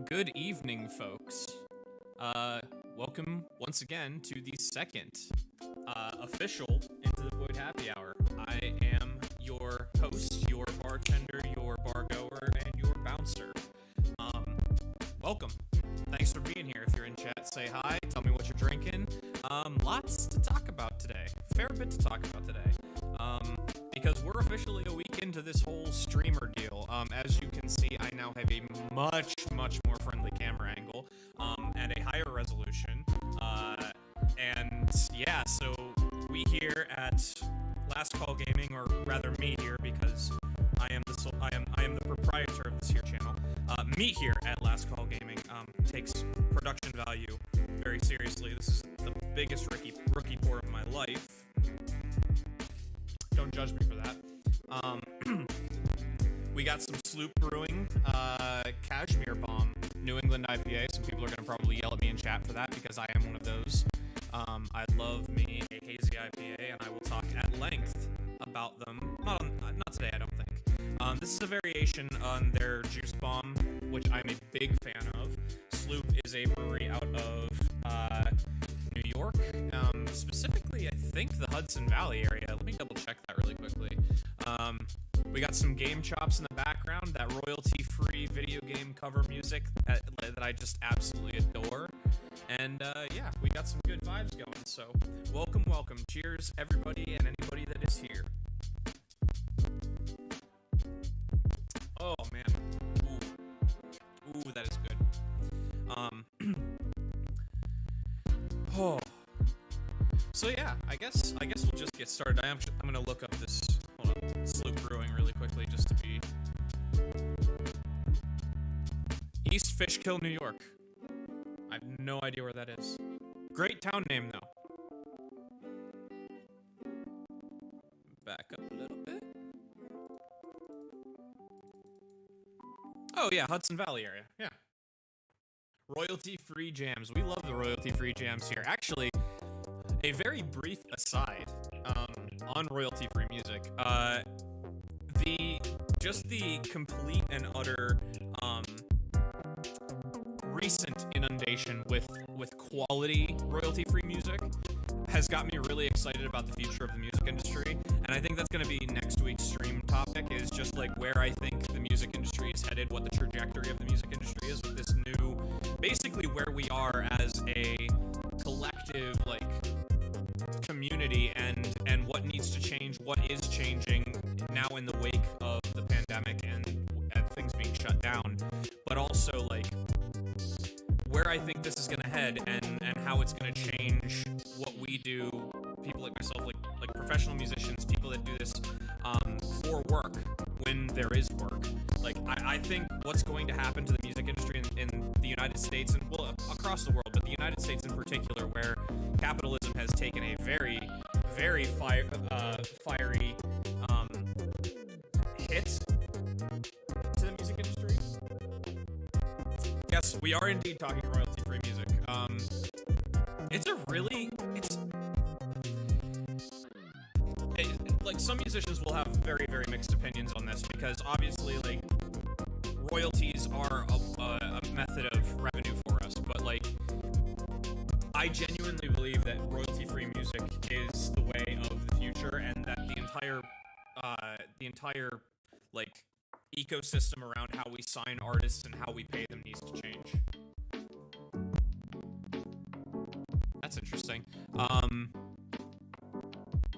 Good evening, folks. Welcome once again to the second official Into the Void Happy Hour. I am your host, your bartender, your bar goer, and your bouncer. Welcome. Thanks for being here. If you're in chat, say hi. Tell me what you're drinking. Lots to talk about today. Fair bit to talk about today. Because we're officially a week into this whole streamer deal. As you can see, I now have a much more friendly camera angle, and a higher resolution. And yeah, so we here at Last Call Gaming, or rather me here, because I am the proprietor of this here channel. Me here at Last Call Gaming takes production value very seriously. This is the biggest rookie pour of my life. Don't judge me for that. We got some Sloop Brewing, Cashmere Bomb, New England IPA. Some people are going to probably yell at me in chat for that because I am one of those. I love me a hazy IPA, and I will talk at length about them. Not today, I don't think. This is a variation on their Juice Bomb, which I'm a big fan of. Sloop is a brewery out of New York, specifically I think the Hudson Valley area. Let me double check that really quickly. We got some Game Chops in the background, that royalty-free video game cover music that I just absolutely adore. And yeah, we got some good vibes going, so welcome. Cheers, everybody and anybody that is here. Oh, man. Ooh, that is good. Oh. So yeah, I guess we'll just get started. I'm gonna look up this Sloop Brewing really quickly just to be East Fishkill, New York. I have no idea where that is. Great town name though. Back up a little bit. Oh yeah, Hudson Valley area. Yeah. Royalty-free jams. We love the royalty-free jams here. Actually, a very brief aside on royalty-free music. The complete and utter recent inundation with quality royalty-free music has got me really excited about the future of the music industry, and I think that's going to be next week's stream topic, is just like where I think the music industry is headed, what the trajectory of the music industry is with this new, basically where we are as a collective, like, community, and what needs to change, what is changing now in the wake of the pandemic and things being shut down, but also like where I think this is gonna head and how it's gonna change what we do, people like myself, like professional musicians, people that do this for work when there is work. Like I think what's going to happen to the music industry in the United States, and well, across the world, but the United States in particular, where capitalism has taken a very fiery hit to the music industry. Yes, we are indeed talking royalty-free music. Like, some musicians will have very mixed opinions on this, because obviously, like, royalties are a method of revenue for us, but like, I genuinely believe that royalty-free music is the way of the future, and that the entire like ecosystem around how we sign artists and how we pay them needs to change. That's interesting.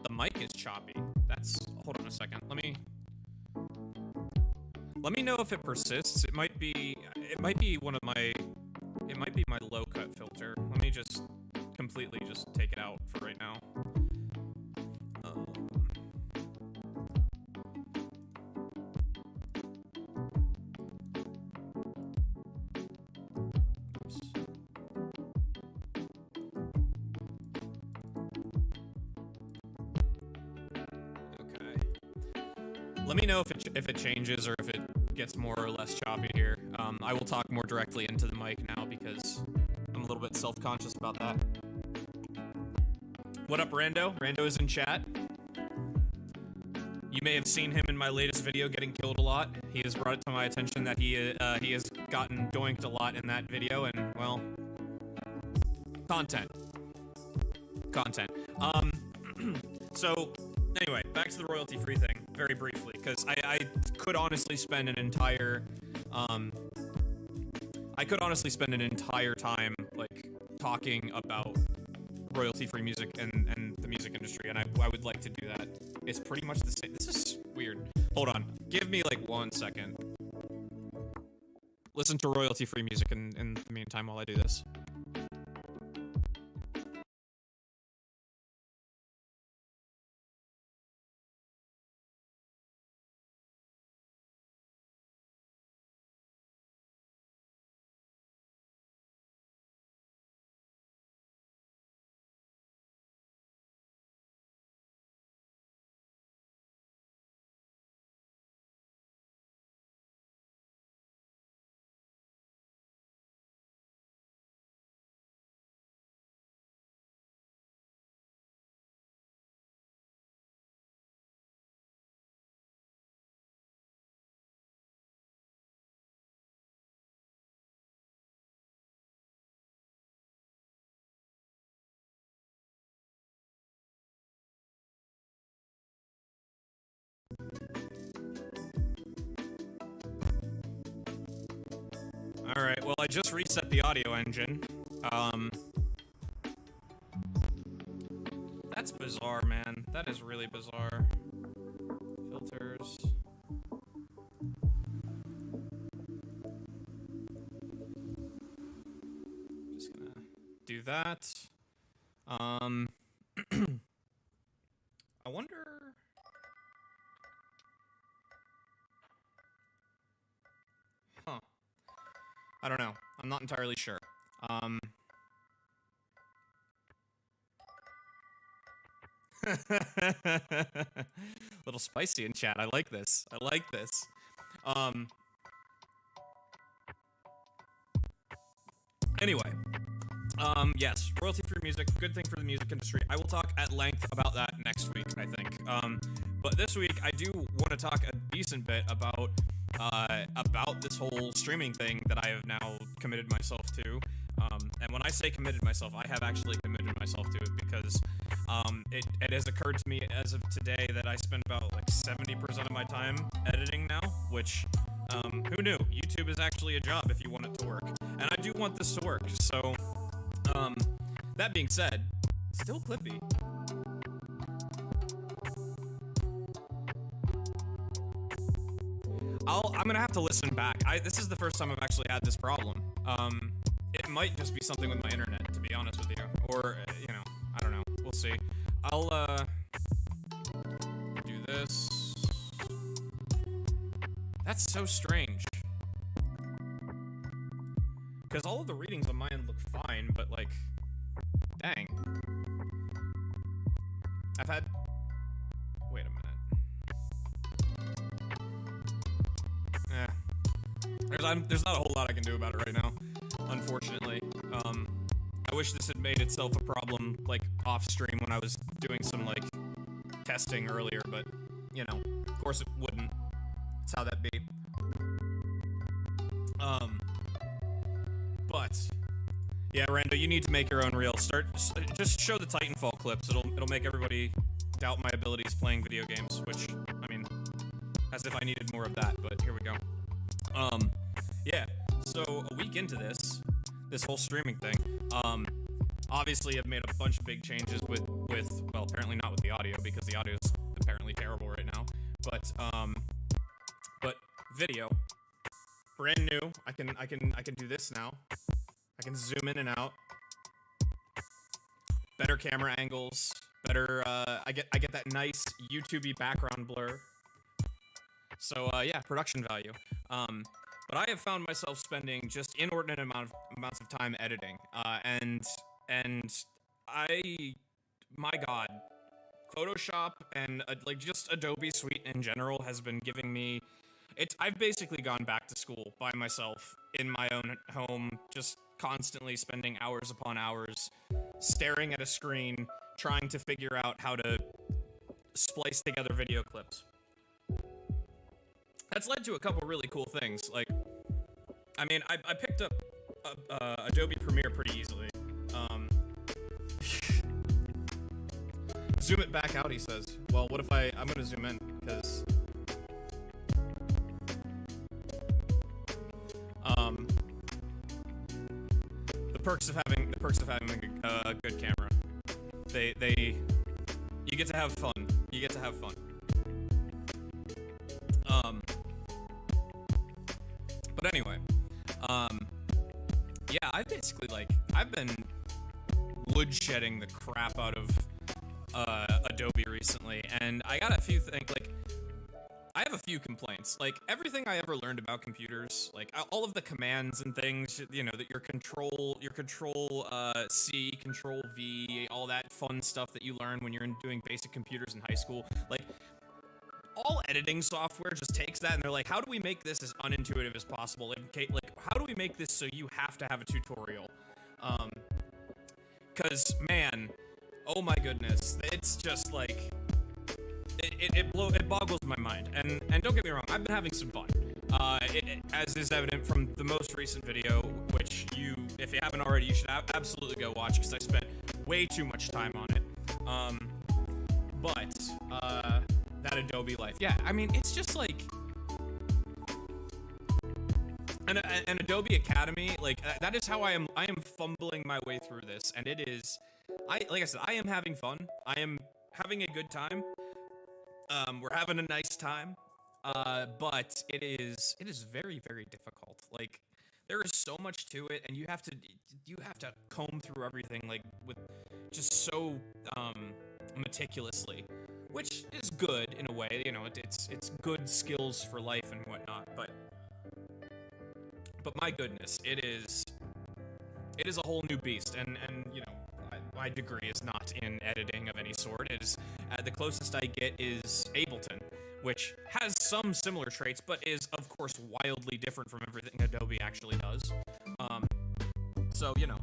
The mic is choppy. Hold on a second. Let me know if it persists. It might be my low cut filter. Let me just completely just take it out for right now. Let me know if it changes or if it gets more or less choppy here. I will talk more directly into the mic now because I'm a little bit self-conscious about that. What up, Rando? Rando is in chat. You may have seen him in my latest video getting killed a lot. He has brought it to my attention that he has gotten doinked a lot in that video, and, well, content. So, anyway, back to the royalty-free thing, very briefly, because I could honestly spend an entire, time, like, talking about royalty-free music and the music industry, and I would like to do that. It's pretty much the same. This is weird. Hold on. Give me, like, 1 second. Listen to royalty-free music in the meantime while I do this. Alright, well, I just reset the audio engine. That's bizarre, man. That is really bizarre. Filters. Just gonna do that. I wonder... Huh. I don't know. I'm not entirely sure. Little spicy in chat. I like this. I like this. Anyway. Yes, royalty-free music, good thing for the music industry. I will talk at length about that next week, I think. But this week, I do want to talk a decent bit about this whole streaming thing that I have now committed myself to. And when I say committed myself, I have actually committed myself to it because it has occurred to me as of today that I spend about like 70% of my time editing now, which who knew? YouTube is actually a job if you want it to work. And I do want this to work, so that being said, still Clippy. I'm gonna have to listen back. This is the first time I've actually had this problem. It might just be something with my internet, to be honest with you. Or, you know, I don't know. We'll see. I'll, do this. That's so strange. Because all of the readings on my end look fine, but, like, dang. I've had... Wait a minute. There's not a whole lot I can do about it right now, unfortunately. I wish this had made itself a problem, like, off-stream when I was doing some, like, testing earlier, but, you know, of course it wouldn't. That's how that be. But, yeah, Rando, you need to make your own reel. Just show the Titanfall clips. It'll make everybody doubt my abilities playing video games, which, I mean, as if I needed more of that, but here we go. Yeah, so a week into this whole streaming thing, obviously I've made a bunch of big changes with, well, apparently not with the audio, because the audio is apparently terrible right now, but video, brand new. I can do this now. I can zoom in and out. Better camera angles, better, I get that nice YouTube-y background blur. So, yeah, production value. But I have found myself spending just inordinate amounts of time editing, and my God, Photoshop and, like, just Adobe Suite in general has been giving me, I've basically gone back to school by myself in my own home, just constantly spending hours upon hours, staring at a screen, trying to figure out how to splice together video clips. that's led to a couple really cool things. Like, I mean, I picked up Adobe Premiere pretty easily. Zoom it back out, he says. Well, what if I'm gonna zoom in, because the perks of having a good camera. You get to have fun. You get to have fun. But anyway, yeah, I've been woodshedding the crap out of Adobe recently, and I got a few things, like, I have a few complaints. Like, everything I ever learned about computers, like, all of the commands and things, you know, that your control C, control V, all that fun stuff that you learn when you're doing basic computers in high school, like, all editing software just takes that and they're like, how do we make this as unintuitive as possible? Like, how do we make this so you have to have a tutorial? Cause man, oh my goodness, it's just like, it boggles my mind. And don't get me wrong, I've been having some fun. As is evident from the most recent video, which if you haven't already, you should absolutely go watch, because I spent way too much time on it. But that Adobe life, yeah, I mean, it's just like an Adobe Academy, like, that is how I am fumbling my way through this, and it is, like I said, I am having fun, I am having a good time, we're having a nice time, but it is very, very difficult. Like, there is so much to it, and you have to comb through everything, like, with just so meticulously, which is good in a way. You know, it's good skills for life and whatnot. But my goodness, it is a whole new beast, and you know, my degree is not in editing of any sort. It is the closest I get is Ableton, which has some similar traits, but is, of course, wildly different from everything Adobe actually does. So, you know,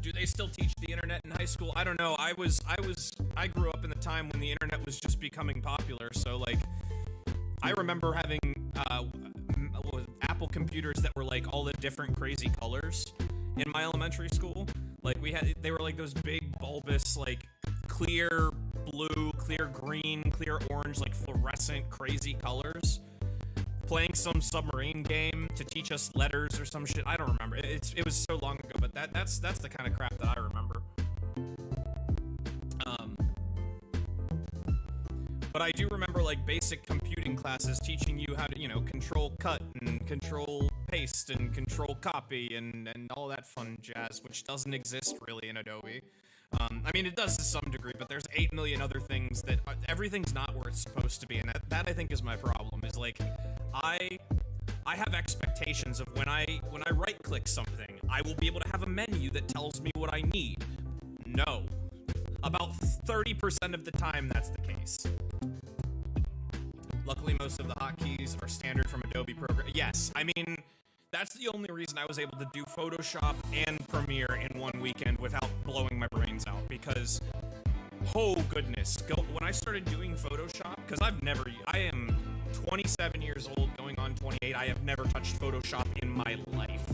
do they still teach the internet in high school? I don't know. I grew up in the time when the internet was just becoming popular, so, like, I remember having Apple computers that were, like, all the different crazy colors in my elementary school. Like, they were like those big bulbous, like, clear blue, clear green, clear orange, like, fluorescent crazy colors. Playing some submarine game to teach us letters or some shit. I don't remember. It was so long ago, but that's the kind of crap that I remember. But I do remember, like, basic computing classes teaching you how to, you know, control cut and control paste and control copy and all that fun jazz, which doesn't exist really in Adobe. I mean, it does to some degree, but there's 8 million other things that everything's not where it's supposed to be, and that I think is my problem. Is, like, I have expectations of when I right-click something, I will be able to have a menu that tells me what I need. No. About 30% of the time, that's the case. Luckily, most of the hotkeys are standard from Adobe program. Yes, I mean, that's the only reason I was able to do Photoshop and Premiere in one weekend without blowing my brains out, because, oh goodness, when I started doing Photoshop, because I am 27 years old, going on 28, I have never touched Photoshop in my life.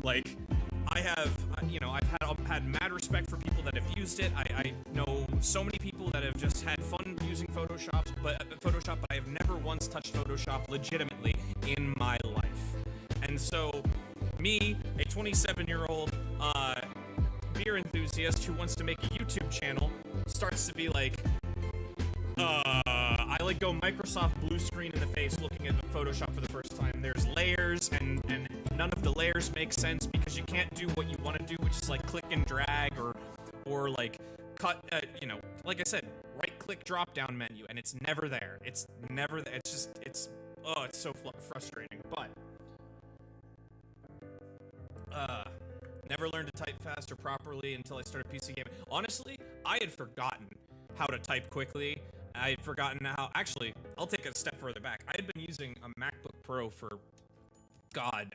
Like, I have, you know, I've had mad respect for people that have used it. I know so many people that have just had fun using Photoshop, but I have never once touched Photoshop legitimately in my life. And so, me, a 27-year-old beer enthusiast who wants to make a YouTube channel, starts to be like, I like go Microsoft blue screen in the face looking at Photoshop for the first time. There's layers, and none of the layers make sense because you can't do what you want to do, which is like click and drag or like cut, you know, like I said, right-click drop-down menu, and it's never there. It's never there. It's just, it's so frustrating, but never learned to type fast or properly until I started PC gaming. Honestly, I had forgotten how to type quickly. I had forgotten how, actually, I'll take a step further back. I had been using a MacBook Pro for, God,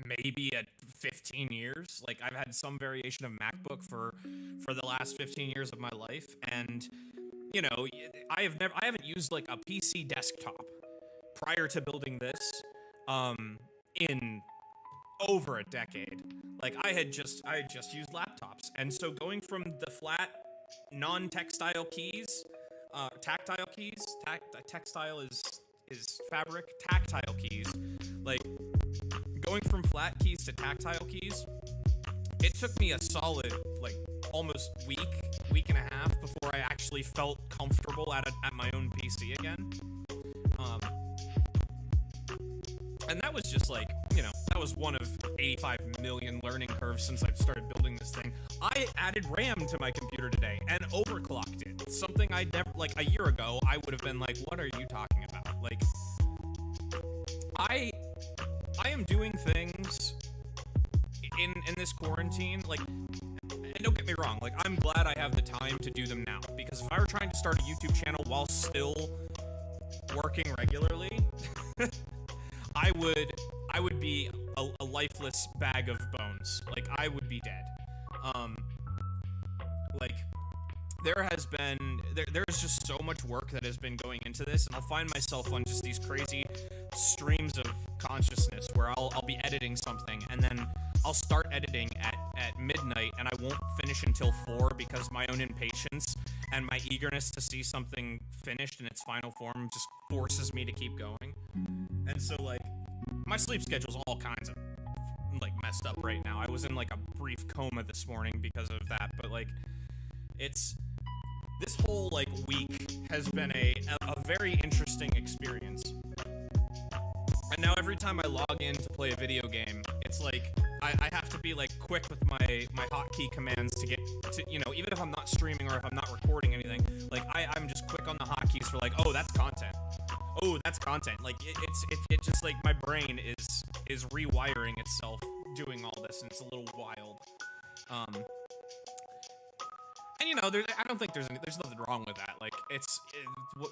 maybe at 15 years. Like, I've had some variation of MacBook for the last 15 years of my life, and you know, I haven't used like a PC desktop prior to building this, in over a decade. Like I had just used laptops, and so going from the flat, non-textile keys, tactile keys, textile is fabric, tactile keys, like going from flat keys to tactile keys, it took me a solid like almost week and a half before I actually felt comfortable at my own PC again. And that was just like, you know, that was one of 85 million learning curves since I've started building this thing. I added RAM to my computer today and overclocked it. Something I never, like a year ago, I would have been like, what are you talking about? Like, I am doing things in this quarantine, like, and don't get me wrong, like, I'm glad I have the time to do them now, because if I were trying to start a YouTube channel while still working regularly, I would be a lifeless bag of bones. Like, I would be dead. Like, there's just so much work that has been going into this, and I'll find myself on just these crazy streams of consciousness where I'll be editing something, and then I'll start editing at midnight, and I won't finish until 4 because my own impatience and my eagerness to see something finished in its final form just forces me to keep going. And so, like, my sleep schedule's all kinds of, like, messed up right now. I was in, like, a brief coma this morning because of that, but, like, this whole, like, week has been a very interesting experience. And now every time I log in to play a video game, it's like, I have to be, like, quick with my hotkey commands to get to, you know, even if I'm not streaming or if I'm not recording anything, like, I'm just quick on the hotkeys for, like, oh, that's content. Oh, that's content. Like, it's just, like, my brain is rewiring itself doing all this, and it's a little wild. And, you know, I don't think there's nothing wrong with that. Like,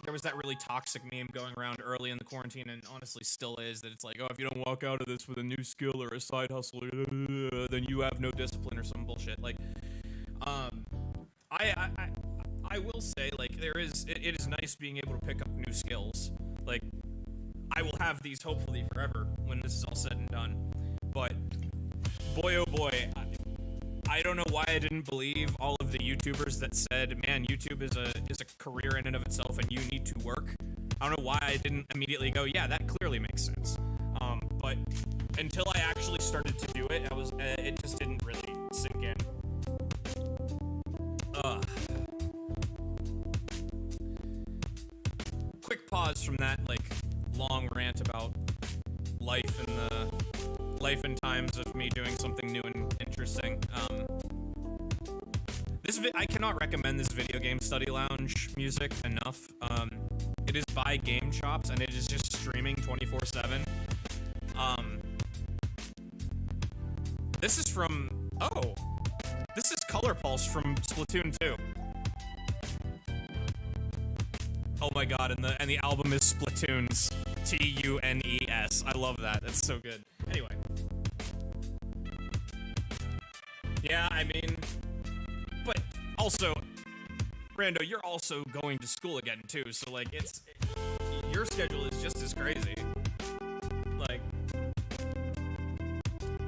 there was that really toxic meme going around early in the quarantine, and honestly still is, that it's like, oh, if you don't walk out of this with a new skill or a side hustle, then you have no discipline or some bullshit. Like, I will say, like, it is nice being able to pick up new skills. Like, I will have these hopefully forever when this is all said and done. But, boy oh boy, I don't know why I didn't believe all of the YouTubers that said, man, YouTube is a career in and of itself and you need to work. I don't know why I didn't immediately go, yeah, that clearly makes sense. But until I actually started to do it, it just didn't really sink in. Quick pause from that, like, long rant about life and times of me doing something new and interesting. I cannot recommend this Video Game Study Lounge music enough. It is by Game Chops, and it is just streaming 24/7. This is Color Pulse from Splatoon 2. Oh my god, and the album is Splatoons. Tunes. I love that. That's so good. Anyway. Yeah, I mean, but also, Rando, you're also going to school again too, so like your schedule is just as crazy. Like,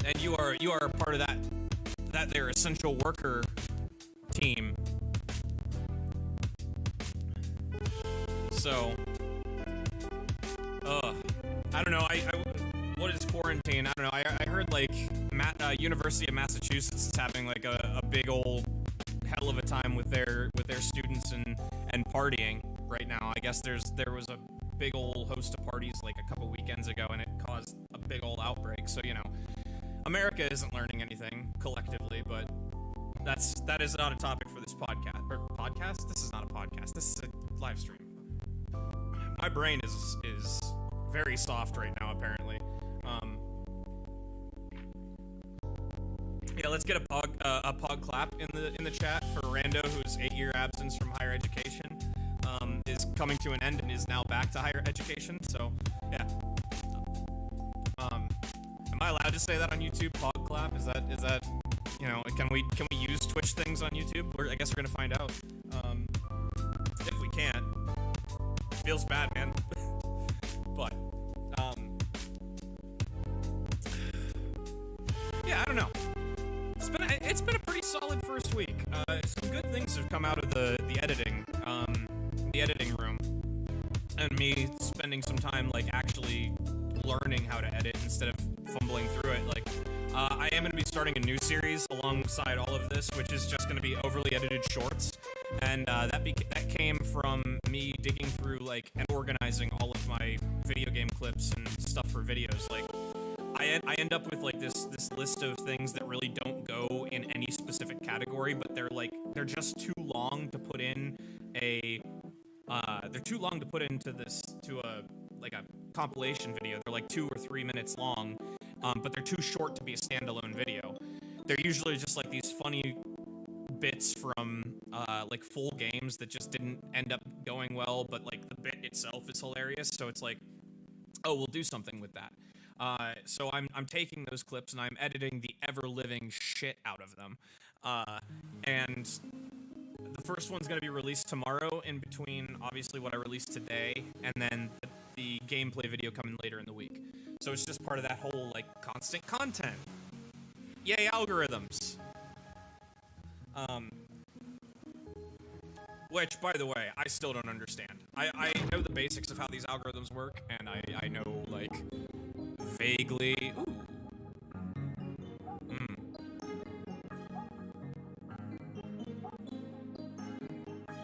and you are a part of that their essential worker team. So, I don't know. What is quarantine? I don't know. I heard like University of Massachusetts is having like a big old hell of a time with their students and partying right now. I guess there was a big old host of parties like a couple weekends ago, and it caused a big old outbreak. So, you know, America isn't learning anything collectively, but that is not a topic for this podcast. This is not a podcast. This is a live stream. My brain is very soft right now, apparently. Yeah, let's get a pog clap in the chat for Rando, whose 8-year absence from higher education is coming to an end and is now back to higher education. So, yeah. Am I allowed to say that on YouTube? Pog clap? Is that you know? Can we use Twitch things on YouTube? I guess we're gonna find out. If we can't. Feels bad, man. But, yeah, I don't know. It's been a pretty solid first week. Some good things have come out of the editing room, and me spending some time like actually learning how to edit instead of fumbling through it. Like, I am going to be starting a new series alongside all of this, which is just going to be overly edited shorts, and that came from me digging through like and organizing all of my video game clips and stuff for videos. Like, I end up with like this list of things that really don't go in any specific category, but they're just too long to put in to a compilation video. They're like 2 or 3 minutes long, but they're too short to be a standalone video. They're usually just like these funny bits from like full games that just didn't end up going well, but like the bit itself is hilarious, so it's like, oh, we'll do something with that. So I'm taking those clips and I'm editing the ever-living shit out of them. And the first one's going to be released tomorrow, in between, obviously, what I released today, and then the gameplay video coming later in the week. So it's just part of that whole, like, constant content. Yay, algorithms! Which, by the way, I still don't understand. I know the basics of how these algorithms work, and I know, like, vaguely... Ooh.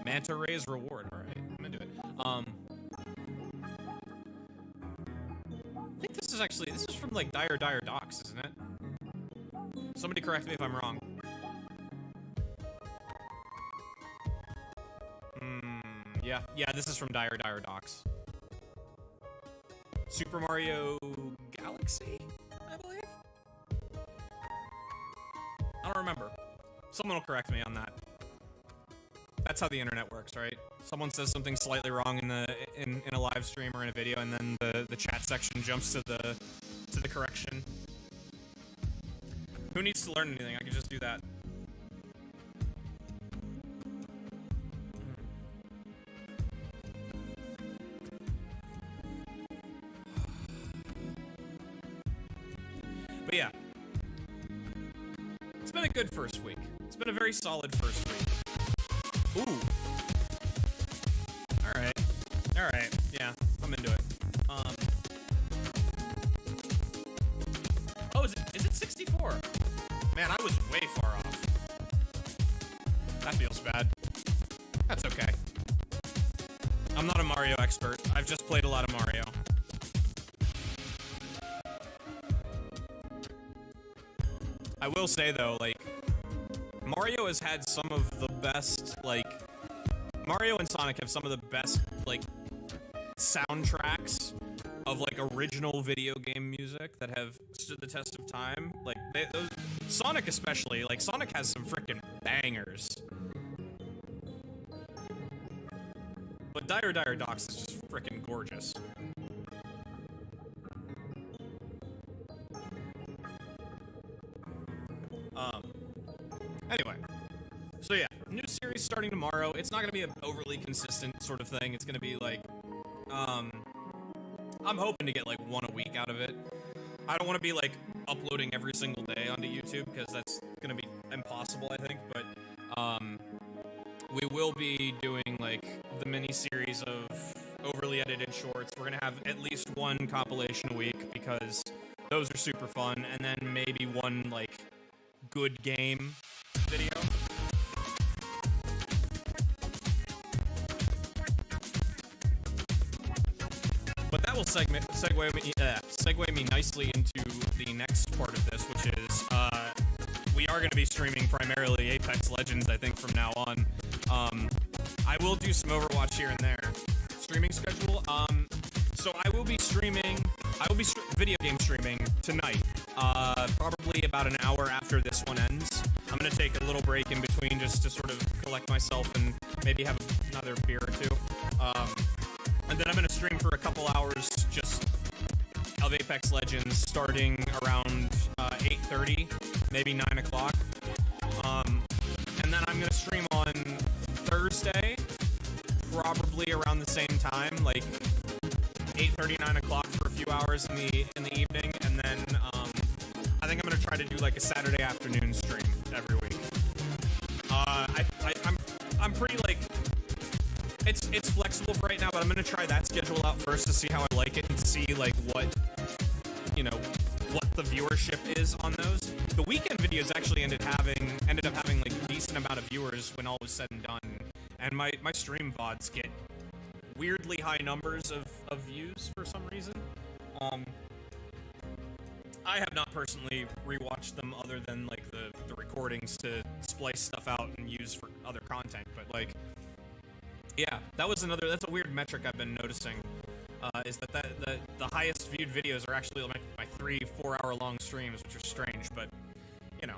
Manta Ray's reward. Alright, I'm into it. I think this is from, like, Dire Docs, isn't it? Somebody correct me if I'm wrong. Yeah, this is from Dire Docs. Super Mario Galaxy, I believe? I don't remember. Someone will correct me on that. That's how the internet works, right? Someone says something slightly wrong in a live stream or in a video, and then the chat section jumps to the correction. Who needs to learn anything? I can just do that. But yeah, it's been a good first week. It's been a very solid first week. Ooh. Alright, yeah, I'm into it. Oh, is it 64? Man, I was way far off. That feels bad. That's okay. I'm not a Mario expert. I've just played a lot of Mario. I will say, though, like, Mario has had some of the best, like, Mario and Sonic have some of the best, like, soundtracks of, like, original video game music that have stood the test of time. Like, Sonic especially, like, Sonic has some frickin' bangers. But Dire Docs is just frickin' gorgeous. Anyway, so yeah, new series starting tomorrow. It's not going to be an overly consistent sort of thing. It's going to be like, I'm hoping to get like one a week out of it. I don't want to be like uploading every single day onto YouTube, because that's going to be impossible, I think, but we will be doing like the mini-series of overly edited shorts. We're going to have at least one compilation a week, because those are super fun, and then maybe one like good game video. But that will segue me nicely into the next part of this, which is we are going to be streaming primarily Apex Legends, I think, from now on. I will do some Overwatch here and there. Streaming schedule. So I will be video game streaming tonight. Probably about an hour after this one ends. I'm going to take a little break in between just to sort of collect myself and maybe have another beer or two. And then I'm going to stream for a couple hours just of Apex Legends, starting around 8:30, maybe 9 o'clock. And then I'm going to stream on Thursday, probably roughly around the same time, like 8:30, 9 o'clock for a few hours in the evening, and then I think I'm gonna try to do like a Saturday afternoon stream every week. I'm pretty like it's flexible for right now, but I'm gonna try that schedule out first to see how I like it and to see like what the viewership is on those. The weekend videos actually ended up having like a decent amount of viewers when all was said and done, and my stream VODs get weirdly high numbers of views for some reason. I have not personally rewatched them other than like the recordings to splice stuff out and use for other content, but like, yeah, that's a weird metric I've been noticing, is that the highest viewed videos are actually my 3-4 hour long streams, which are strange, but you know,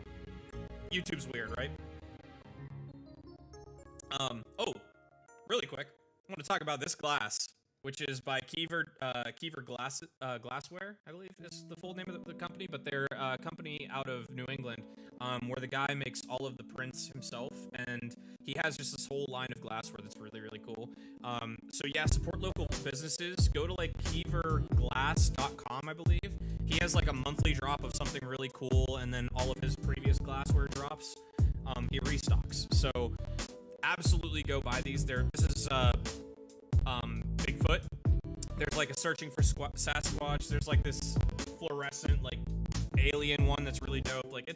YouTube's weird, right? Oh, really quick, I want to talk about this glass, which is by Kiever Glassware, I believe is the full name of the company, but they're a company out of New England, where the guy makes all of the prints himself, and he has just this whole line of glassware that's really, really cool. So yeah, support local businesses. Go to like kieverglass.com, I believe. He has like a monthly drop of something really cool, and then all of his previous glassware drops, he restocks. So absolutely go buy these. This is Bigfoot. There's like a searching for Sasquatch. There's like this fluorescent like alien one that's really dope. Like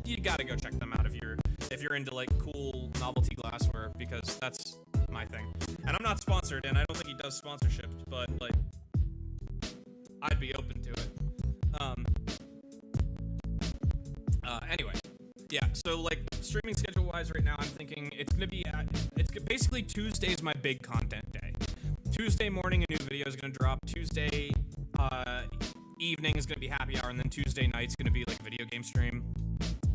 you gotta go check them out if you're into like cool novelty glassware, because that's my thing. And I'm not sponsored, and I don't think he does sponsorships, but like I'd be open to it. Anyway. Yeah, so like streaming schedule wise right now, I'm thinking it's basically Tuesday's my big content day. Tuesday morning a new video is gonna drop. Tuesday evening is gonna be happy hour, and then Tuesday night's gonna be like video game stream.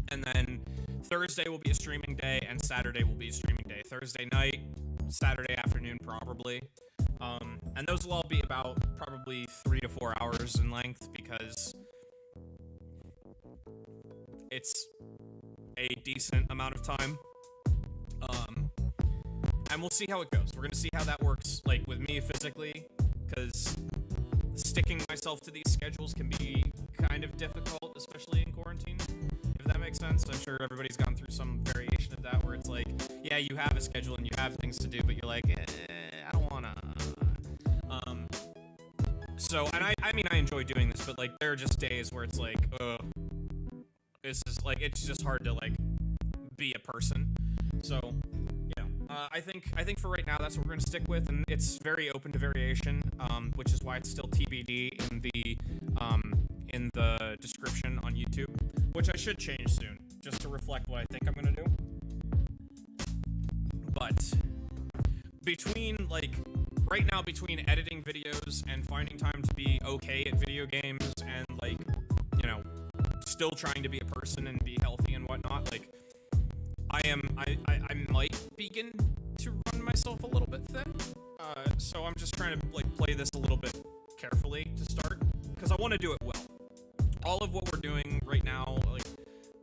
And then Thursday will be a streaming day, and Saturday will be a streaming day. Thursday night, Saturday afternoon probably. And those will all be about probably 3 to 4 hours in length, because it's a decent amount of time. And we'll see how it goes. We're gonna see how that works, like with me physically, because sticking myself to these schedules can be kind of difficult, especially in quarantine, if that makes sense. I'm sure everybody's gone through some variation of that, where it's like, yeah, you have a schedule and you have things to do, but you're like, I don't wanna. So, and I mean, I enjoy doing this, but like, there are just days where it's like, this is like, it's just hard to like be a person. So, yeah, I think for right now that's what we're gonna stick with, and it's very open to variation, which is why it's still TBD in the description on YouTube, which I should change soon, just to reflect what I think I'm gonna do. But between like right now, between editing videos and finding time to be okay at video games, and like, you know, still trying to be a person and be healthy and whatnot, like I might begin to run myself a little bit thin, so I'm just trying to like play this a little bit carefully to start, because I want to do it well. All of what we're doing right now, like,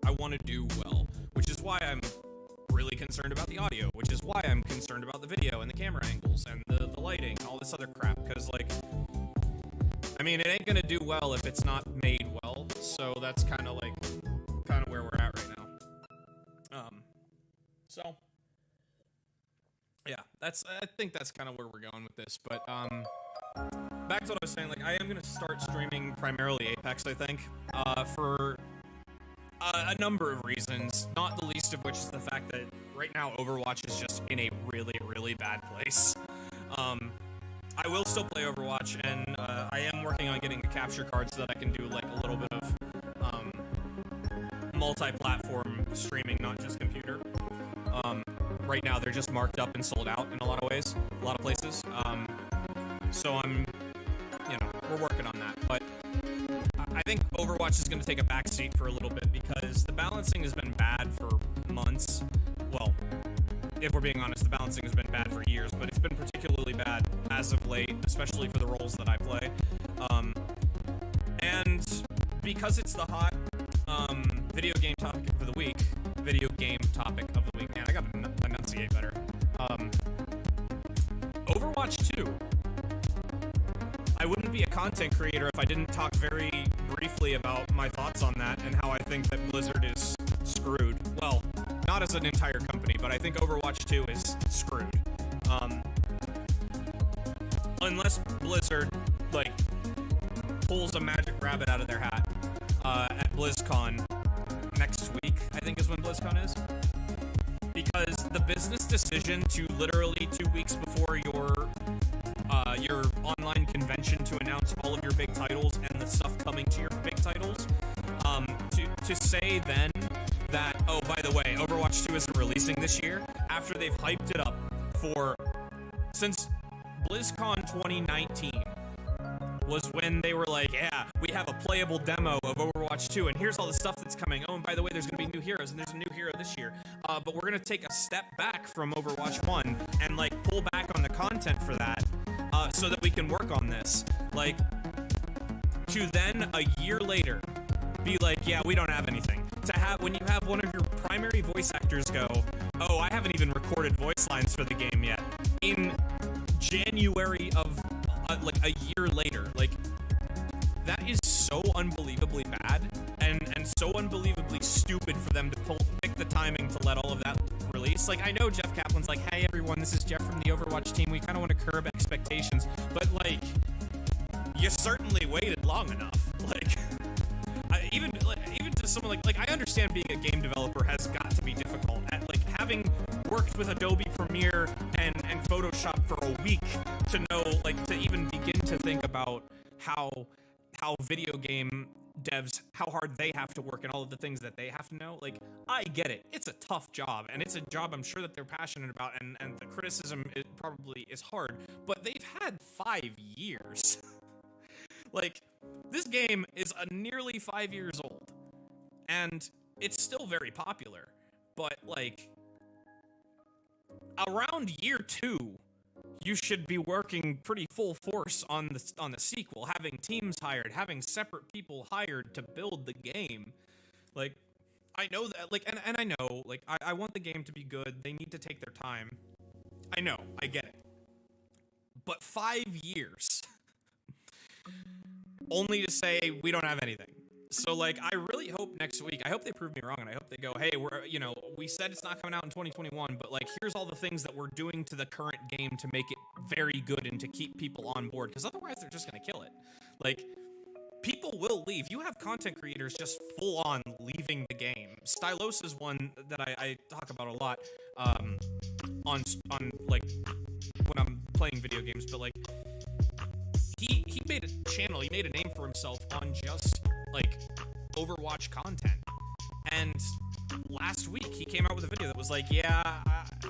I want to do well, which is why I'm really concerned about the audio, which is why I'm concerned about the video and the camera angles and the lighting, all this other crap, because like, I mean, it ain't gonna do well if it's not made well, so that's kind of where we're at right now. So yeah, I think that's kind of where we're going with this, but back to what I was saying, like, I am gonna start streaming primarily Apex, I think, for a number of reasons, not the least of which is the fact that right now Overwatch is just in a really, really bad place. I will still play Overwatch, and I am working on getting the capture card so that I can do like a little bit of multi-platform streaming, not just computer. Right now they're just marked up and sold out in a lot of ways, a lot of places. So we're working on that, but I think Overwatch is going to take a backseat for a little bit, because the balancing has been bad for months. Well, if we're being honest, the balancing has been bad for years, but it's been particularly bad as of late, especially for the roles that I play. And because it's the hot video game topic of the week, man, I gotta enunciate better. Overwatch 2. I wouldn't be a content creator if I didn't talk very briefly about my thoughts on that and how I think that Blizzard is screwed. Well, not as an entire company, but I think Overwatch 2 is screwed. Unless Blizzard, like, pulls a magic rabbit out of their hat at BlizzCon next week, I think is when BlizzCon is. Because the business decision to literally 2 weeks before your online convention to announce all of your big titles and the stuff coming to your big titles, to say then that, oh, by the way, Overwatch 2 isn't releasing this year, after they've hyped it up since BlizzCon 2019 was when they were like, yeah, we have a playable demo of Overwatch 2, and here's all the stuff that's coming. Oh, and by the way, there's going to be new heroes, and there's a new hero this year. But we're going to take a step back from Overwatch 1 and, like, pull back on the content for that so that we can work on this. Like, to then, a year later, be like, yeah, we don't have anything. To have, when you have one of your primary voice actors go, oh, I haven't even recorded voice lines for the game yet, in January of, like, a year later, like, that is so unbelievably bad and so unbelievably stupid for them to pick the timing to let all of that release. Like, I know Jeff Kaplan's like, hey everyone, this is Jeff from the Overwatch team, we kind of want to curb expectations, but, like, you certainly waited long enough. Like, even to someone like I understand being a game developer has got to be difficult. Like, having worked with Adobe Premiere and Photoshop for a week to know, like, to even begin to think about how video game devs, how hard they have to work and all of the things that they have to know. Like, I get it. It's a tough job, and it's a job I'm sure that they're passionate about, and the criticism probably is hard, but they've had 5 years. Like, this game is nearly 5 years old, and it's still very popular, but, like, around year 2, you should be working pretty full force on the sequel, having teams hired, having separate people hired to build the game. Like, I know that, like, and I know, like, I want the game to be good. They need to take their time. I know, I get it. But 5 years, only to say we don't have anything. So, like, I really hope next week, I hope they prove me wrong, and I hope they go, hey, we said it's not coming out in 2021, but, like, here's all the things that we're doing to the current game to make it very good and to keep people on board, because otherwise they're just gonna kill it. Like, people will leave. You have content creators just full-on leaving the game. Stylos is one that I talk about a lot, on, like, when I'm playing video games, but, like, he made a channel, he made a name for himself on just, like, Overwatch content. And last week, he came out with a video that was like, yeah,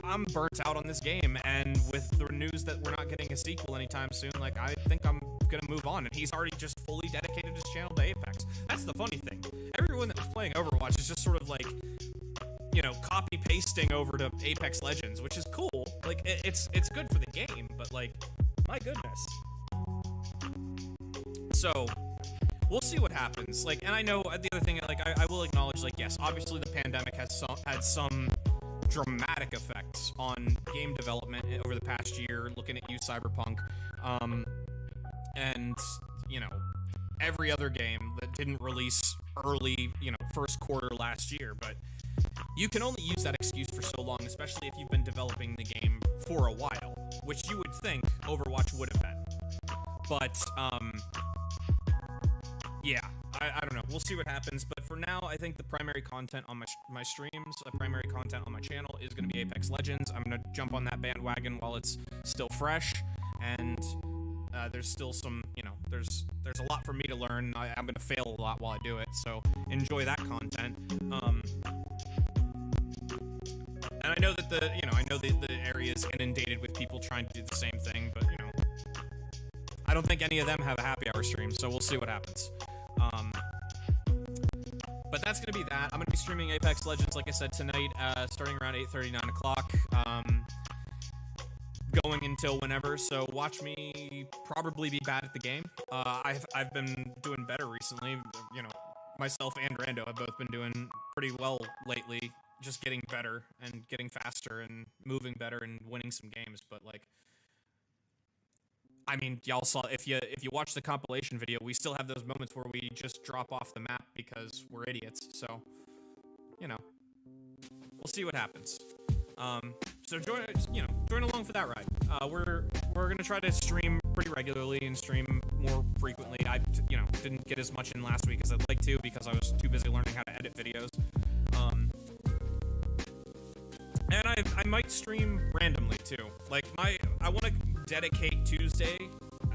I'm burnt out on this game, and with the news that we're not getting a sequel anytime soon, like, I think I'm gonna move on. And he's already just fully dedicated his channel to Apex. That's the funny thing. Everyone that's playing Overwatch is just sort of like, you know, copy-pasting over to Apex Legends, which is cool. Like, it's good for the game, but, like, my goodness. So, we'll see what happens. Like, and I know the other thing, like, I will acknowledge, like, yes, obviously the pandemic has had some dramatic effects on game development over the past year, looking at you, Cyberpunk, and, you know, every other game that didn't release early, you know, first quarter last year, but you can only use that excuse for so long, especially if you've been developing the game for a while, which you would think Overwatch would have been. But, yeah, I don't know. We'll see what happens, but for now, I think the primary content on my streams, the primary content on my channel is going to be Apex Legends. I'm going to jump on that bandwagon while it's still fresh, and there's still some, you know, there's a lot for me to learn. I'm going to fail a lot while I do it, so enjoy that content. And I know that the area is inundated with people trying to do the same thing, but, you know, I don't think any of them have a happy hour stream, so we'll see what happens. But that's going to be that. I'm going to be streaming Apex Legends, like I said, tonight, starting around 8:30, 9 o'clock, going until whenever, so watch me probably be bad at the game. I've been doing better recently, you know, myself and Rando have both been doing pretty well lately, just getting better and getting faster and moving better and winning some games, but, like, I mean, y'all saw if you watch the compilation video, we still have those moments where we just drop off the map because we're idiots. So, you know, we'll see what happens. So join along for that ride. We're gonna try to stream pretty regularly and stream more frequently. I didn't get as much in last week as I'd like to because I was too busy learning how to edit videos. And I might stream randomly too. Like I want to dedicate Tuesday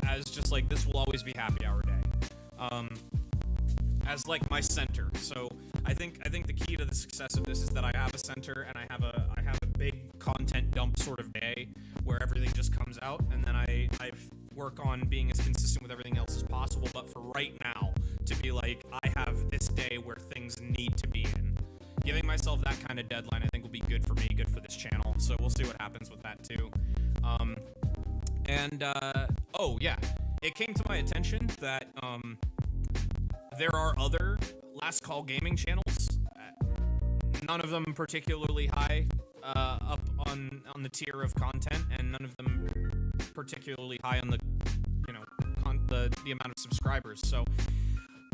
as just like this will always be happy hour day. As like my center. So I think the key to the success of this is that I have a center and I have a big content dump sort of day where everything just comes out, and then I work on being as consistent with everything else as possible. But for right now, to be like I have this day where things need to be in. Giving myself that kind of deadline, I think, will be good for me, good for this channel. So we'll see what happens with that too. Oh yeah, it came to my attention that there are other Last Call Gaming channels. None of them particularly high up on the tier of content, and none of them particularly high on the the amount of subscribers. So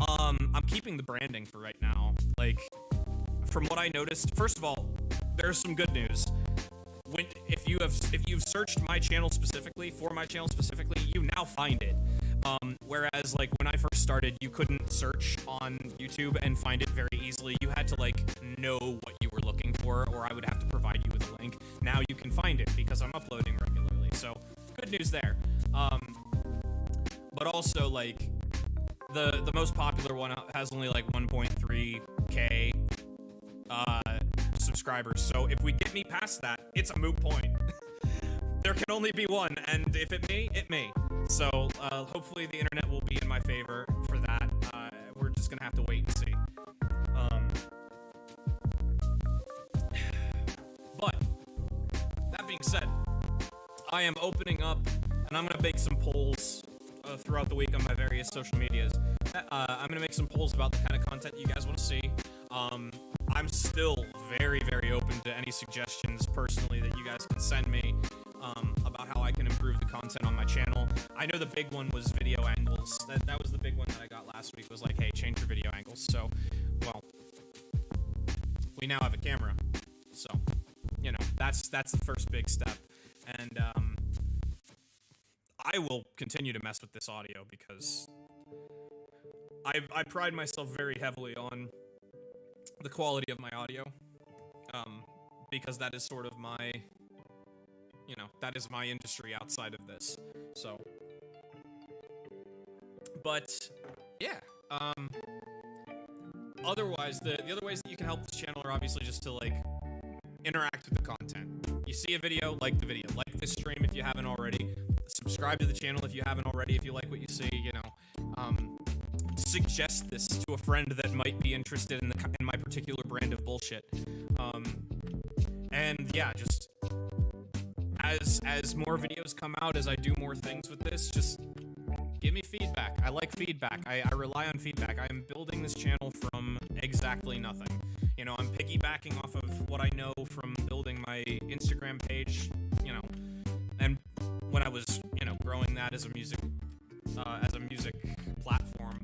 I'm keeping the branding for right now. Like, from what I noticed, first of all, there's some good news. If you've searched my channel specifically, for my channel specifically, you now find it. Whereas like when I first started, you couldn't search on YouTube and find it very easily. You had to like know what you were looking for, or I would have to provide you with a link. Now you can find it because I'm uploading regularly. So good news there. But also like the most popular one has only like 1.3K subscribers. So if we get me past that, it's a moot point. There can only be one, and if it may. So hopefully the internet will be in my favor for that. We're just gonna have to wait and see. But that being said, I am opening up, and I'm gonna make some polls throughout the week on my various social medias. I'm gonna make some polls about the kind of content you guys want to see. I'm still very, very open to any suggestions personally that you guys can send me about how I can improve the content on my channel. I know the big one was video angles. That was the big one that I got last week, was like, hey, change your video angles. So, well, we now have a camera. So, you know, that's the first big step. And I will continue to mess with this audio because I pride myself very heavily on the quality of my audio, because that is sort of my, that is my industry outside of this. So, but yeah, otherwise, the other ways that you can help this channel are obviously just to like interact with the content. You see a video, like the video, like this stream if you haven't already, subscribe to the channel if you haven't already, if you like what you see, suggest this to a friend that might be interested in my particular brand of bullshit. And yeah, just as more videos come out, as I do more things with this, just give me feedback. I like feedback. I rely on feedback. I am building this channel from exactly nothing. I'm piggybacking off of what I know from building my Instagram page, and when I was, growing that as a music platform.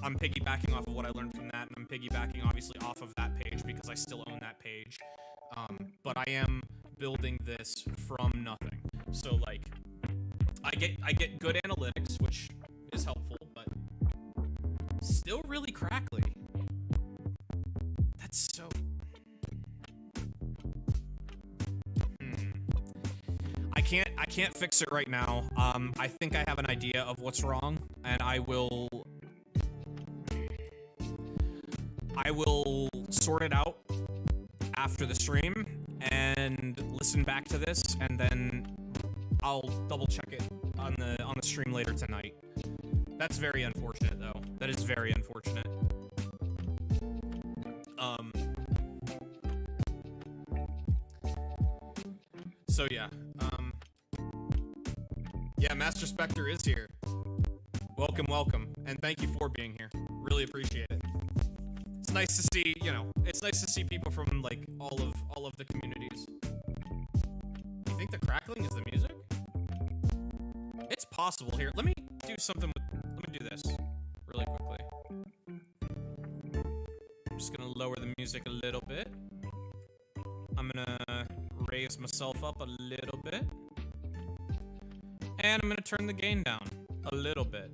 I'm piggybacking off of what I learned from that, and I'm piggybacking obviously off of that page because I still own that page. But I am building this from nothing. So like, I get good analytics, which is helpful, but still really crackly. That's so. I can't fix it right now. I think I have an idea of what's wrong, and I will sort it out after the stream and listen back to this, and then I'll double check it on the stream later tonight. That's very unfortunate, though. That is very unfortunate. So yeah. Yeah, Master Spectre is here. Welcome, welcome, and thank you for being here. Really appreciate it. It's nice to see, it's nice to see people from like all of the communities. You think the crackling is the music? possible here. Let me do something with, let me do this really quickly. I'm just gonna lower the music a little bit. I'm gonna raise myself up a little bit. And I'm gonna turn the gain down a little bit.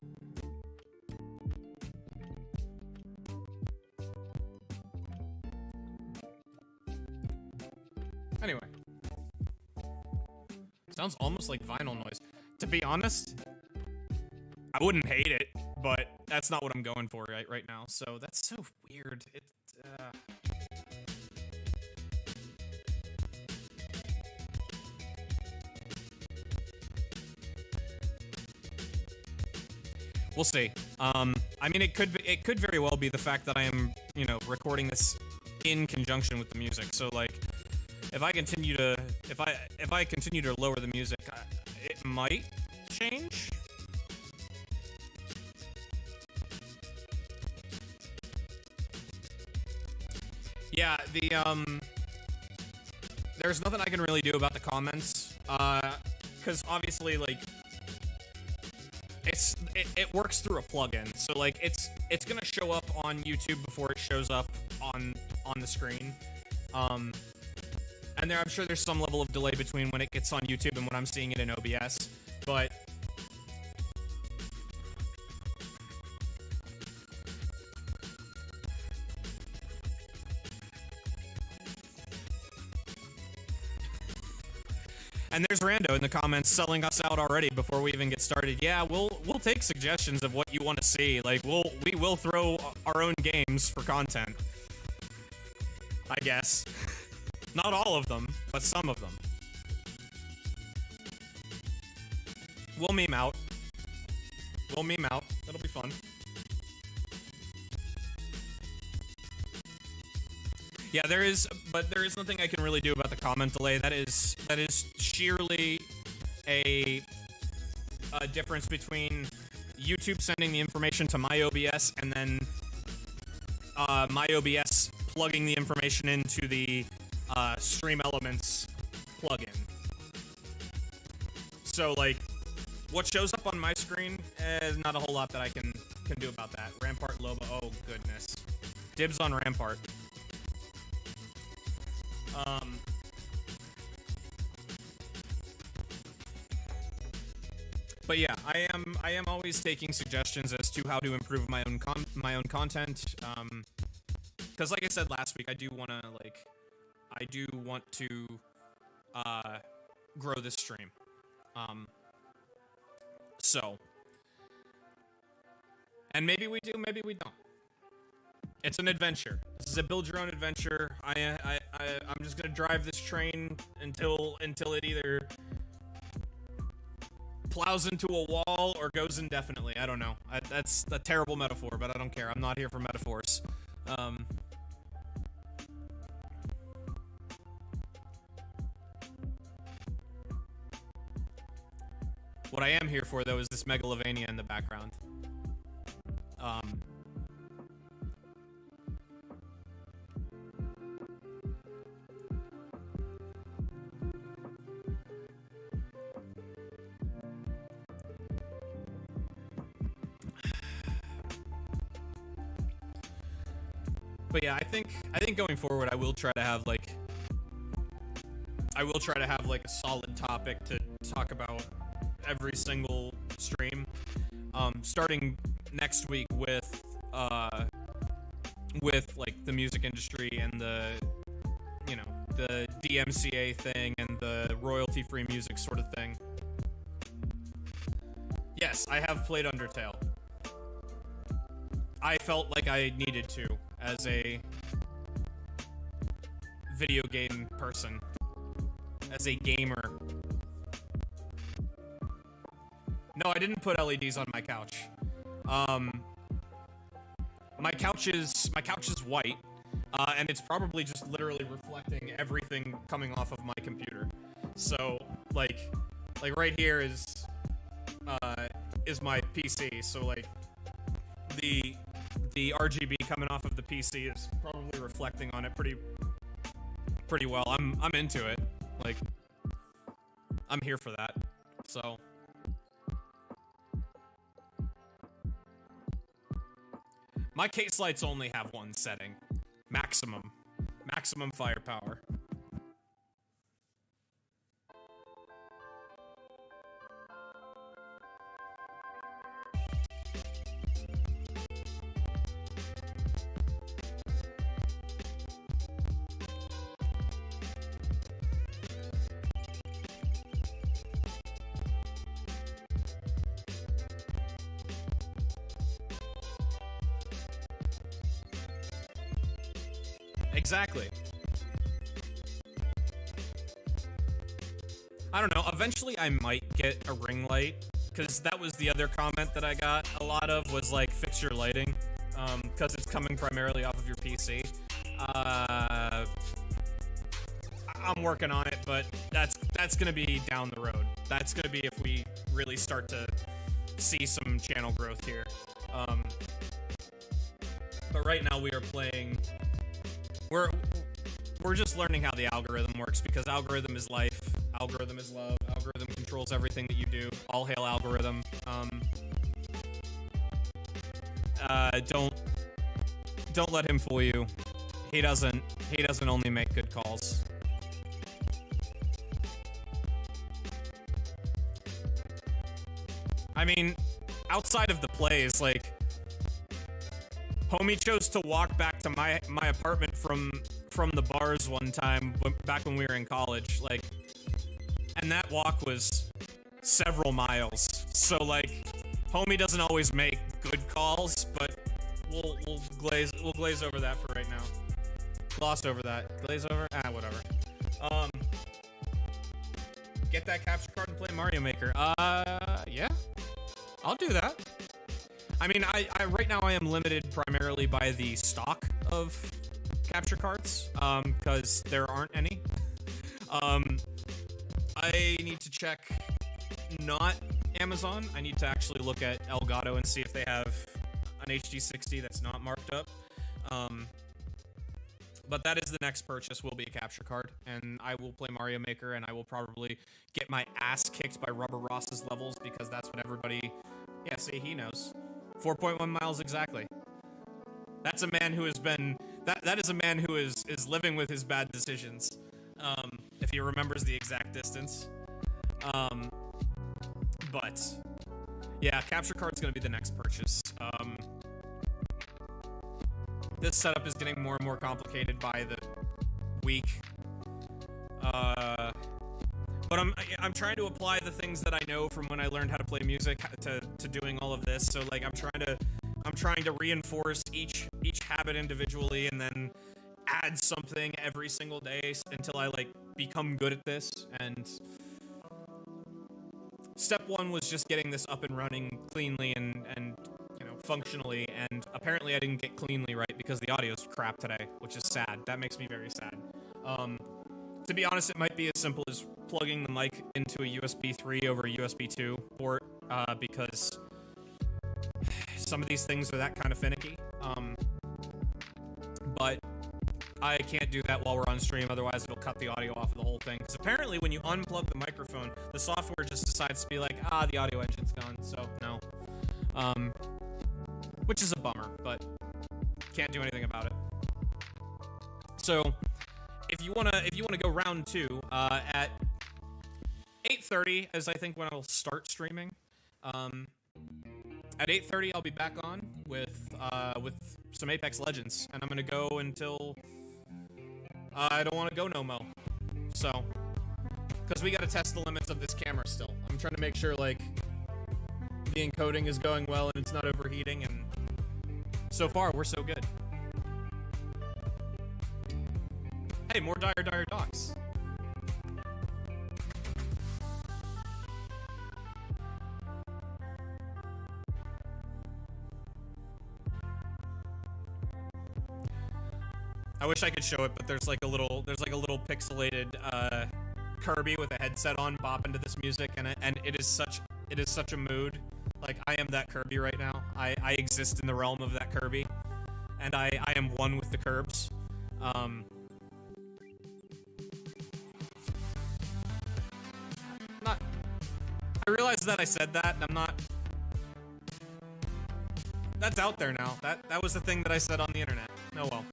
Anyway. Sounds almost like vinyl noise. To be honest, I wouldn't hate it, but that's not what I'm going for right now. So that's so weird. We'll see. I mean, it could very well be the fact that I am, you know, recording this in conjunction with the music. So like, if I continue to lower the music, it might change. Yeah, there's nothing I can really do about the comments, because obviously, like, it works through a plugin, so like it's gonna show up on YouTube before it shows up on the screen, and I'm sure there's some level of delay between when it gets on YouTube and when I'm seeing it in OBS, but and there's Rando in the comments selling us out already before we even get started. Yeah, we'll take suggestions of what you want to see. Like we will throw our own games for content. I guess. Not all of them, but some of them. We'll meme out. We'll meme out. That'll be fun. Yeah, there is nothing I can really do about the comment delay. That is sheerly a difference between YouTube sending the information to my OBS and then my OBS plugging the information into the Stream Elements plugin. So like, what shows up on my screen is not a whole lot that I can do about that. Rampart Loba, oh goodness. Dibs on Rampart. But yeah, I am always taking suggestions as to how to improve my own content. Because like I said last week, I do want to grow this stream. So, and maybe we do, maybe we don't. It's an adventure. This is a build your own adventure. I'm just gonna drive this train until it either plows into a wall or goes indefinitely. I don't know. That's a terrible metaphor, but I don't care. I'm not here for metaphors. What I am here for, though, is this Megalovania in the background. But yeah, I think going forward, I will try to have like a solid topic to talk about every single stream, starting next week with like the music industry and the DMCA thing and the royalty-free music sort of thing. Yes, I have played Undertale. I felt like I needed to as a video game person, as a gamer. No, I didn't put LEDs on my couch. My couch is white, and it's probably just literally reflecting everything coming off of my computer. So, like right here is my PC. So like the RGB coming off of the PC is probably reflecting on it pretty well. I'm into it. Like, I'm here for that. So My case lights only have one setting. Maximum. Maximum firepower. Exactly. I don't know, eventually I might get a ring light, because that was the other comment that I got a lot of, was like, fix your lighting, because it's coming primarily off of your PC. I'm working on it, but that's gonna be down the road. That's gonna be if we really start to see some channel growth here. But right now we are playing... We're just learning how the algorithm works, because algorithm is life, algorithm is love, algorithm controls everything that you do. All hail algorithm. Don't let him fool you. He doesn't only make good calls. I mean, outside of the plays, like, homie chose to walk back to my apartment from the bars one time, back when we were in college, like, and that walk was several miles. So, like, homie doesn't always make good calls, but we'll glaze over that for right now. Gloss over that. Glaze over? Whatever. Get that capture card and play Mario Maker. Yeah. I'll do that. I mean, I right now I am limited primarily by the stock of capture cards, because there aren't any. I need to check not Amazon. I need to actually look at Elgato and see if they have an HD60 that's not marked up. But that is the next purchase, will be a capture card, and I will play Mario Maker, and I will probably get my ass kicked by Rubber Ross's levels, because that's what everybody... Yeah, see, he knows. 4.1 miles exactly. That's a man who has been... That is a man who is living with his bad decisions. If he remembers the exact distance. But... yeah, capture card's gonna be the next purchase. This setup is getting more and more complicated by the week. But I'm trying to apply the things that I know from when I learned how to play music to doing all of this. So like I'm trying to reinforce each habit individually, and then add something every single day until I like become good at this. And step one was just getting this up and running cleanly and you know, functionally, and apparently I didn't get cleanly right because the audio's crap today, which is sad. That makes me very sad. To be honest, it might be as simple as plugging the mic into a USB 3 over a USB 2 port, because some of these things are that kind of finicky. But I can't do that while we're on stream, otherwise it'll cut the audio off of the whole thing. Because apparently when you unplug the microphone, the software just decides to be like, the audio engine's gone, so no. Which is a bummer, but can't do anything about it. So, if you wanna go round two, at 8:30 is I think when I'll start streaming. At 8:30 I'll be back on with some Apex Legends, and I'm gonna go until I don't want to go no mo. So, because we gotta test the limits of this camera still. I'm trying to make sure like the encoding is going well and it's not overheating, and so far we're so good. Hey, more Dire Docs. I wish I could show it, but there's like a little pixelated Kirby with a headset on bopping to this music, and it is such a mood. Like, I am that Kirby right now. I exist in the realm of that Kirby, and I am one with the Curbs. I realize that I said that, and I'm not... that's out there now. That was the thing that I said on the internet. Oh well.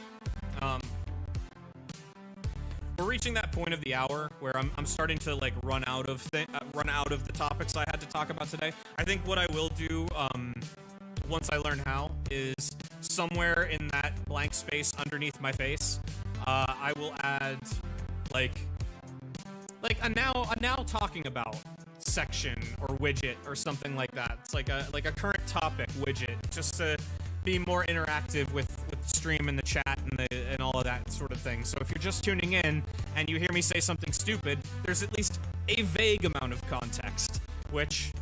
We're reaching that point of the hour where I'm starting to like run out of the topics I had to talk about today. I think what I will do once I learn how is somewhere in that blank space underneath my face, I will add like a now talking about section or widget or something like that. It's like a current topic widget, just to be more interactive with the stream and the chat and all of that sort of thing. So if you're just tuning in and you hear me say something stupid, there's at least a vague amount of context, which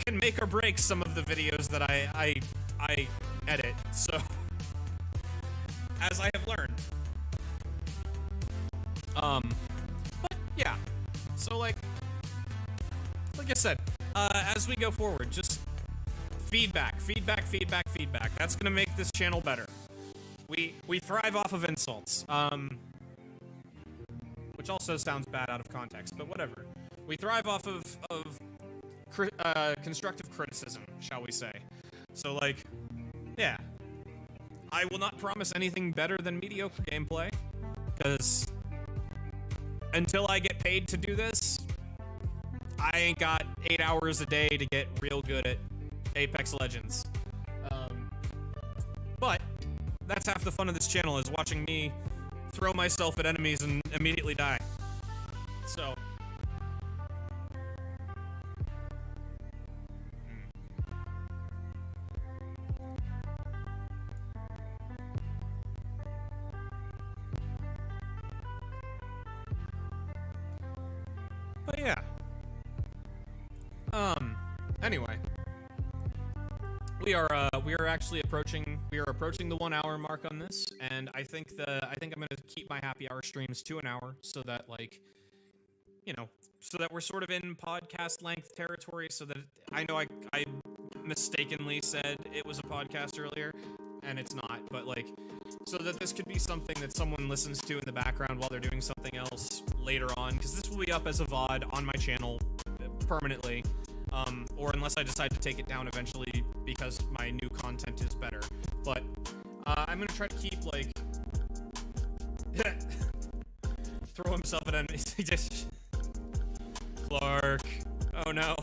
can make or break some of the videos that I edit. So as I have learned. But yeah. So like I said, as we go forward, just feedback. That's gonna make this channel better. We thrive off of insults, which also sounds bad out of context, but whatever. We thrive off of constructive criticism, shall we say. So like, yeah. I will not promise anything better than mediocre gameplay, because until I get paid to do this, I ain't got 8 hours a day to get real good at Apex Legends. But that's half the fun of this channel, is watching me throw myself at enemies and immediately die. So but yeah. Anyway. We are actually approaching the 1 hour mark on this, and I think I'm gonna keep my happy hour streams to an hour, so that like, you know, so that we're sort of in podcast length territory, so that I know I mistakenly said it was a podcast earlier, and it's not, but like, so that this could be something that someone listens to in the background while they're doing something else later on, because this will be up as a VOD on my channel permanently. Or unless I decide to take it down eventually because my new content is better. But, I'm gonna try to keep, like... throw himself at enemies. Clark. Oh no.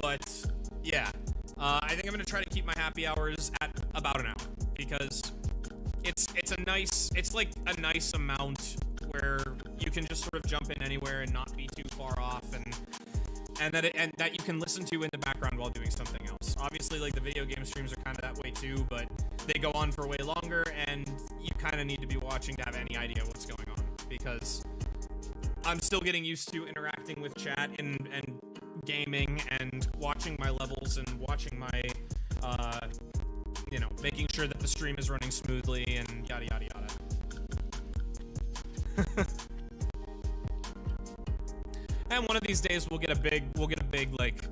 But, yeah. I think I'm gonna try to keep my happy hours at about an hour. Because it's like a nice amount where you can just sort of jump in anywhere and not be too far off, and that you can listen to in the background while doing something else. Obviously, like, the video game streams are kind of that way too, but they go on for way longer, and you kind of need to be watching to have any idea what's going on, because I'm still getting used to interacting with chat and gaming and watching my levels and watching my, you know, making sure that the stream is running smoothly and yada yada yada. And one of these days we'll get a big like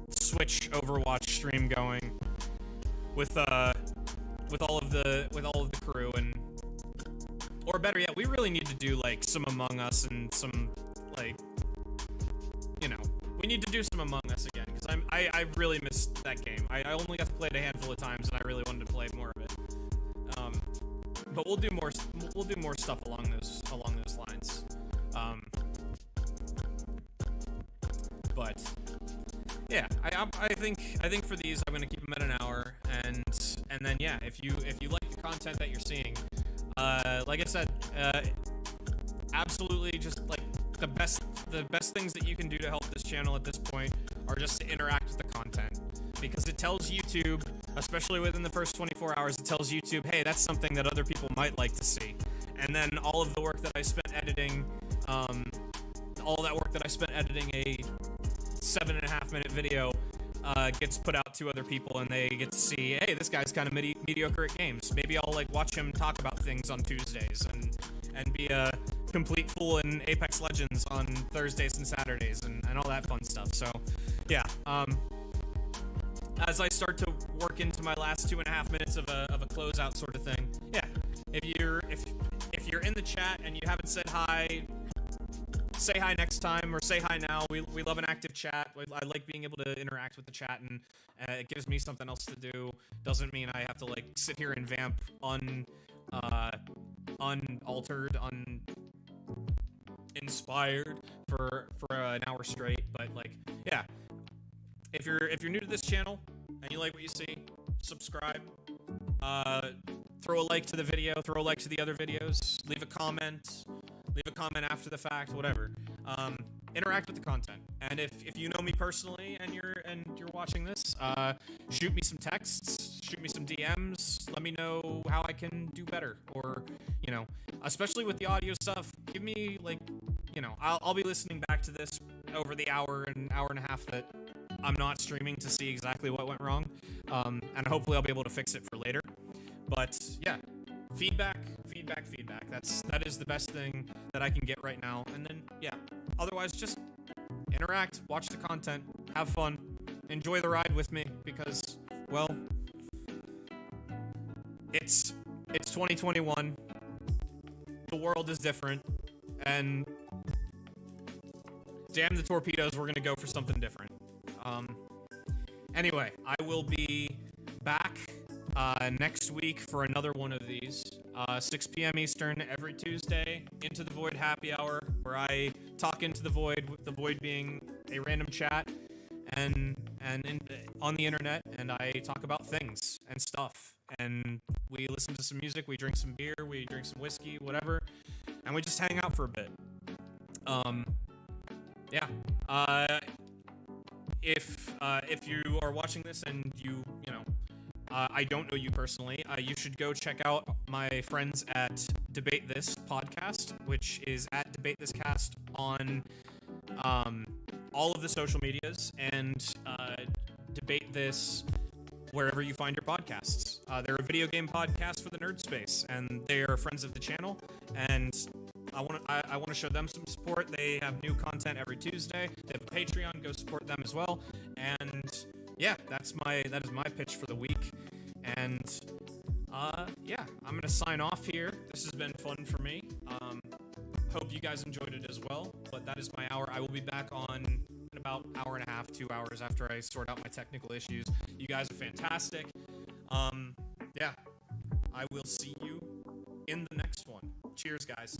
Switch Overwatch stream going with all of the crew, and or better yet, we really need to do like some Among Us and some, like, you know, we need to do some Among Us again, because I really missed that game. I only got to play it a handful of times, and I really wanted to play more of it. But we'll do more stuff along those lines. But yeah, I think for these I'm gonna keep them at an hour, and then yeah, if you like the content that you're seeing, like I said, absolutely, just like the best things that you can do to help this channel at this point are just to interact with the content, because it tells YouTube, especially within the first 24 hours, it tells YouTube, hey, that's something that other people might like to see. And then all of the work that I spent editing, all that work that I spent editing a 7.5 minute video gets put out to other people, and they get to see, hey, this guy's kind of mediocre at games. Maybe I'll like watch him talk about things on Tuesdays, and be a complete fool in Apex Legends on Thursdays and Saturdays, and all that fun stuff. So yeah, as I start to work into my last 2.5 minutes of a closeout sort of thing, yeah, if you're in the chat and you haven't said hi, say hi next time or say hi now. We love an active chat. I like being able to interact with the chat, and it gives me something else to do. Doesn't mean I have to like sit here and vamp unaltered, uninspired for an hour straight. But like, yeah, if you're new to this channel and you like what you see, subscribe. Throw a like to the video, throw a like to the other videos, leave a comment after the fact, whatever. Interact with the content. And if you know me personally and you're watching this, shoot me some texts, shoot me some DMs, let me know how I can do better, or, you know, especially with the audio stuff, give me, like, you know, I'll be listening back to this over the hour and a half that I'm not streaming to see exactly what went wrong, and hopefully I'll be able to fix it for later. But yeah, feedback. That is the best thing that I can get right now. And then yeah, otherwise just interact, watch the content, have fun, enjoy the ride with me, because, well, it's 2021. The world is different, and damn the torpedoes, we're gonna go for something different. Anyway, I will be back next week for another one of these. 6 p.m. Eastern every Tuesday, Into the Void Happy Hour, where I talk into the void, with the void being a random chat and on the internet, and I talk about things and stuff, and we listen to some music, we drink some beer, we drink some whiskey, whatever, and we just hang out for a bit. Yeah. If you are watching this and you know, I don't know you personally, you should go check out my friends at Debate This Podcast, which is at Debate This Cast on all of the social medias, and Debate This wherever you find your podcasts. They're a video game podcast for the nerd space, and they are friends of the channel, and I want to show them some support. They have new content every Tuesday. They have a Patreon. Go support them as well. And yeah, that is my pitch for the week. And yeah, I'm gonna sign off here. This has been fun for me. Hope you guys enjoyed it as well. But that is my hour. I will be back on in about an hour and a half, 2 hours after I sort out my technical issues. You guys are fantastic. Yeah, I will see you in the next one. Cheers, guys.